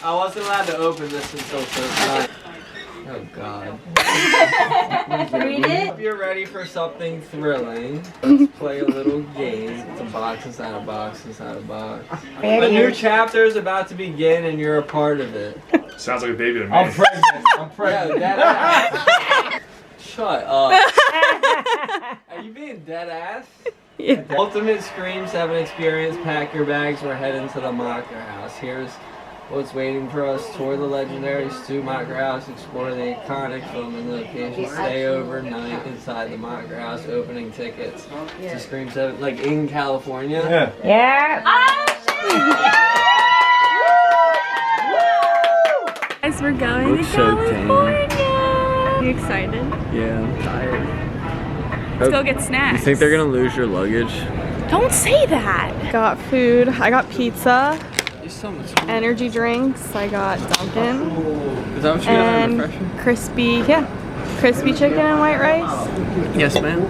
I wasn't allowed to open this until tonight. Oh God. Read it. If you're ready for something thrilling, let's play a little game. It's a box inside a box inside a box. A new chapter is about to begin and you're a part of it. Sounds like a baby to me. I'm pregnant. I'm pregnant. Dead ass. Shut up. Are you being dead ass? Yeah. Ultimate Scream 7 experience. Pack your bags. We're heading to the Mocker House. Here's what's waiting for us. Tour the legendary Stu Mocker House. Explore the iconic filming location. Stay overnight inside the Mocker House. Opening tickets to Scream 7. Like in California. Yeah. Guys, we're going to California. Are you excited? Yeah, I'm tired. Let's go get snacks. You think they're gonna lose your luggage? Don't say that. Got food. I got pizza, So much energy drinks. I got Dunkin'. Is that what you And got in the crispy chicken and white rice. Yes, ma'am.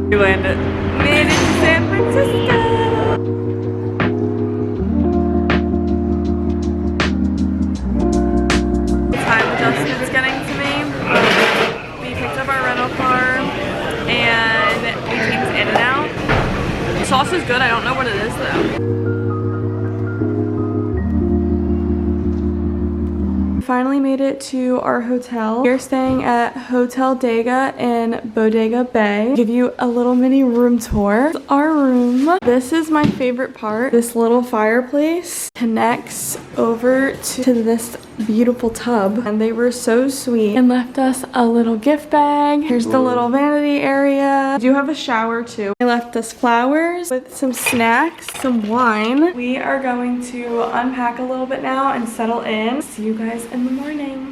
We landed. Made it to San Francisco. Time adjustment's getting to me. We picked up our rental car and we came to In-N-Out. The sauce is good. I don't know what it is though. Finally made it to our hotel. We're staying at Hotel Dega in Bodega Bay. I'll give you a little mini room tour. This is our room. This is my favorite part. This little fireplace connects over to this beautiful tub, and they were so sweet and left us a little gift bag. Here's the little vanity area. We do have a shower too. They left us flowers with some snacks, some wine. We are going to unpack a little bit now and settle in. See you guys in the morning.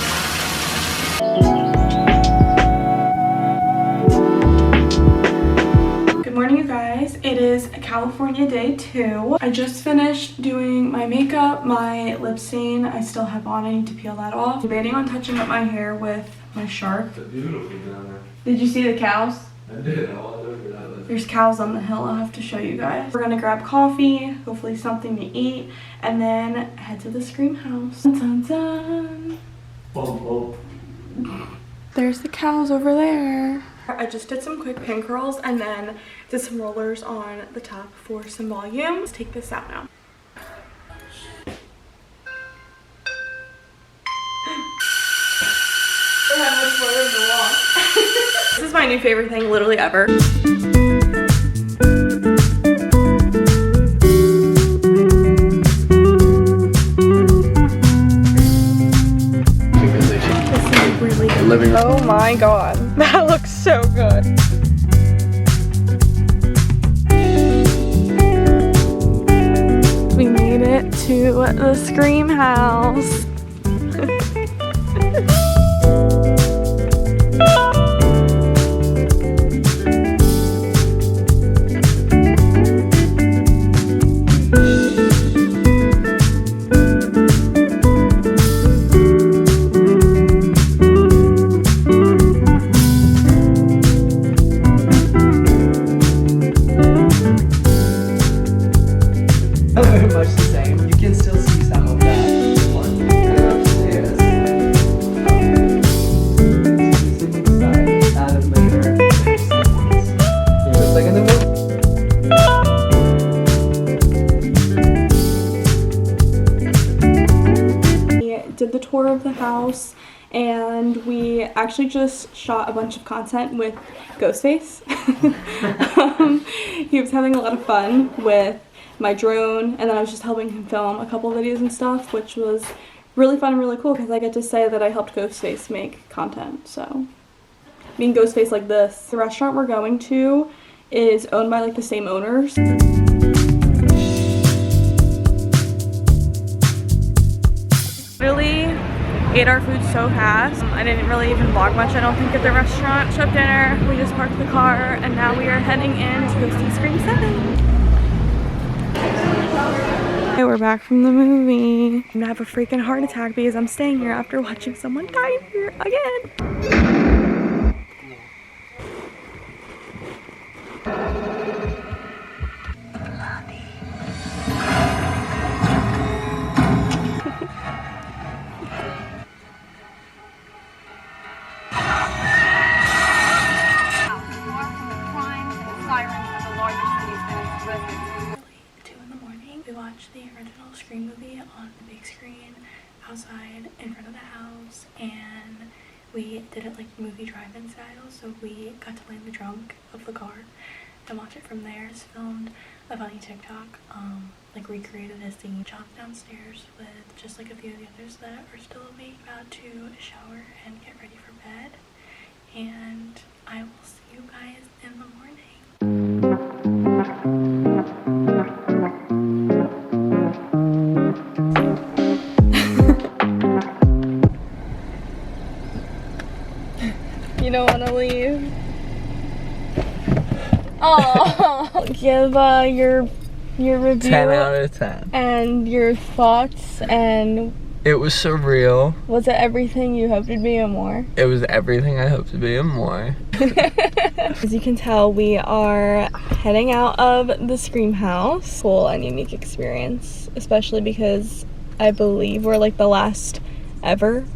Good morning, you guys. It is California day 2. I just finished doing my makeup, my lip stain I still have on. I need to peel that off. I'm debating on touching up my hair with my shark. It's beautiful down there. Did you see the cows? I did. I walked over that. There's cows on the hill. I'll have to show you guys. We're gonna grab coffee, hopefully something to eat, and then head to the Scream house. Dun, dun, dun. There's the cows over there. I just did some quick pin curls and then did some rollers on the top for some volume. Let's take this out now. This is my new favorite thing literally ever. Oh my god, that looks so good. We made it to the Scream house. Much the same. You can still see some of that. We did the tour of the house and we actually just shot a bunch of content with Ghostface. He was having a lot of fun with my drone, and then I was just helping him film a couple videos and stuff, which was really fun and really cool because I get to say that I helped Ghostface make content. So being Ghostface like this. The restaurant we're going to is owned by like the same owners. Really ate our food so fast. I didn't really even vlog much, I don't think, at the restaurant. Took dinner, we just parked the car, and now we are heading in to go see Scream 7. Okay, we're back from the movie. I'm gonna have a freaking heart attack because I'm staying here after watching someone die here again. We watched the original Scream movie on the big screen outside in front of the house, and we did it like movie drive-in style, so we got to lay in the trunk of the car and watch it from there. Just filmed a funny TikTok, like recreated a scene, jumped downstairs with just like a few of the others that are still awake, about to shower and get ready for bed, and I will see you guys in the morning. You don't want to leave? Oh, give your review 10 out of 10. and your thoughts. And It was surreal. was it everything you hoped it'd be and more? It was everything I hoped to be and more. As you can tell, we are heading out of the Scream house. Cool and unique experience, especially because I believe we're like the last ever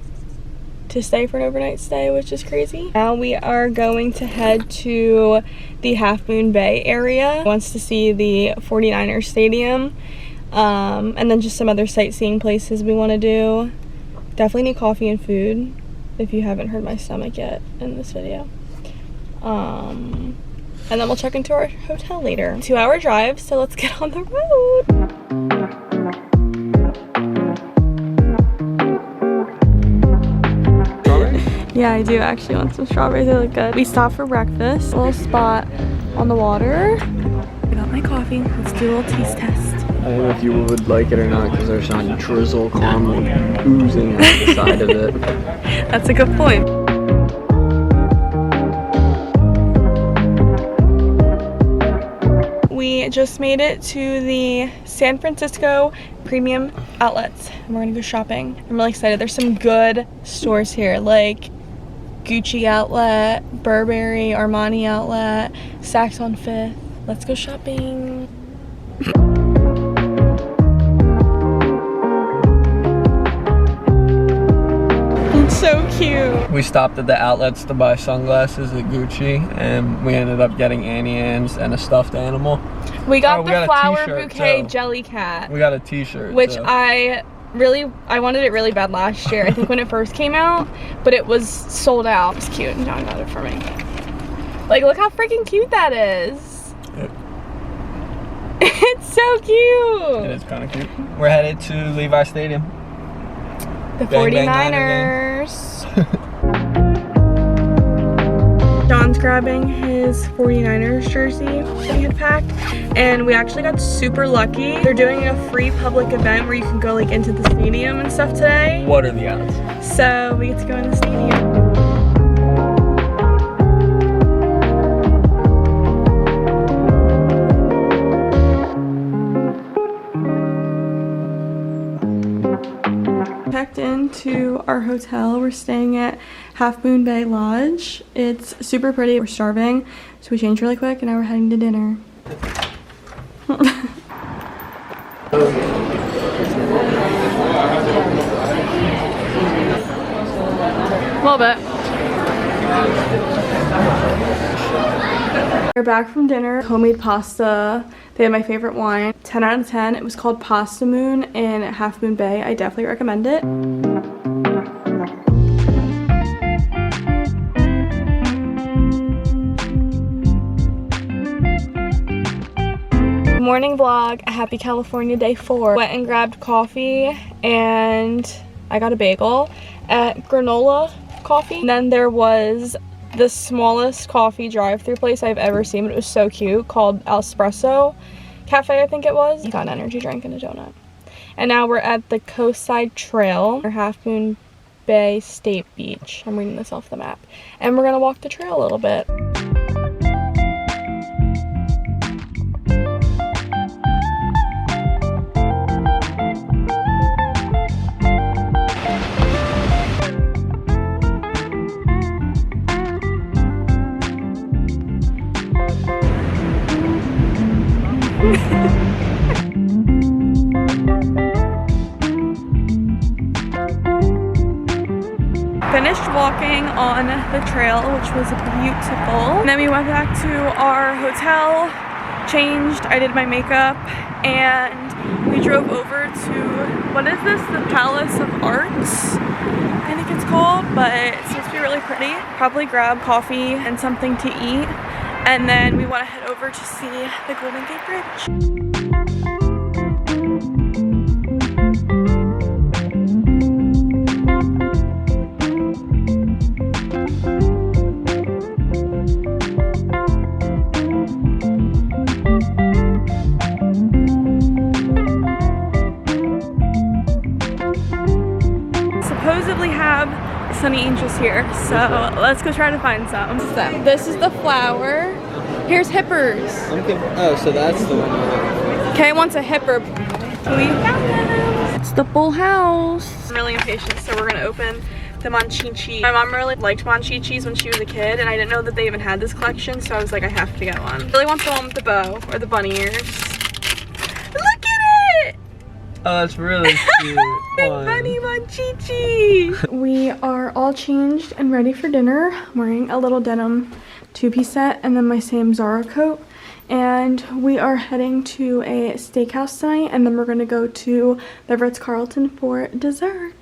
to stay for an overnight stay, which is crazy. Now we are going to head to the Half Moon Bay area. Wants to see the 49ers stadium, and then just some other sightseeing places we want to do. Definitely need coffee and food, if you haven't heard my stomach yet in this video. And then we'll check into our hotel later. 2-hour drive, so let's get on the road. Yeah, I do actually want some strawberries. They look good. We stopped for breakfast. A little spot on the water. I got my coffee. Let's do a little taste test. I don't know if you would like it or not because there's some drizzle caramel oozing out the side of it. That's a good point. We just made it to the San Francisco Premium Outlets. And we're gonna go shopping. I'm really excited. There's some good stores here, like Gucci outlet, Burberry, Armani outlet, Saks on Fifth. Let's go shopping. It's so cute. We stopped at the outlets to buy sunglasses at Gucci, and we ended up getting Annie Ann's and a stuffed animal. We got we the got a flower t-shirt, bouquet too. jelly cat, We got a t-shirt, which too. I wanted it really bad last year, I think when it first came out, but it was sold out. It's cute. John got it for me. Like, look how freaking cute that is. Yep. It's so cute. It is kind of cute. We're headed to Levi Stadium. The Bang, bang, 49ers. John's grabbing his 49ers jersey that he had packed, and we actually got super lucky. They're doing a free public event where you can go like into the stadium and stuff today. What are the odds? So we get to go in the stadium. Checked into our hotel. We're staying at Half Moon Bay Lodge. It's super pretty. We're starving, so we changed really quick and now we're heading to dinner. A little bit. We're back from dinner. Homemade pasta. They had my favorite wine. 10 out of 10. It was called Pasta Moon in Half Moon Bay. I definitely recommend it. Morning vlog, a happy California day 4. Went and grabbed coffee and I got a bagel at Granola Coffee. And then there was the smallest coffee drive-through place I've ever seen, but it was so cute, called Espresso Cafe, I think it was. Got an energy drink and a donut. And now we're at the Coastside Trail, or Half Moon Bay State Beach. I'm reading this off the map. And we're gonna walk the trail a little bit. finished walking on the trail, which was beautiful. And then we went back to our hotel, changed, I did my makeup, and we drove over to, what is this? The Palace of Arts, I think it's called, but it's supposed to be really pretty. Probably grab coffee and something to eat, and then we want to head over to see the Golden Gate Bridge. Supposedly have sunny angels here, so let's go try to find some. This is the flower. Here's hippers. Oh, so that's the one. Kay wants a hipper. We found them. It's the full house. I'm really impatient, so we're gonna open the Monchichi. My mom really liked Monchichis when she was a kid, and I didn't know that they even had this collection, so I was like, I have to get one. I really want the one with the bow, or the bunny ears. Look at it! Oh, that's really cute. Bunny Monchichi! We are all changed and ready for dinner. I'm wearing a little denim two-piece set and then my same Zara coat. And we are heading to a steakhouse tonight, and then we're gonna go to the Ritz-Carlton for dessert.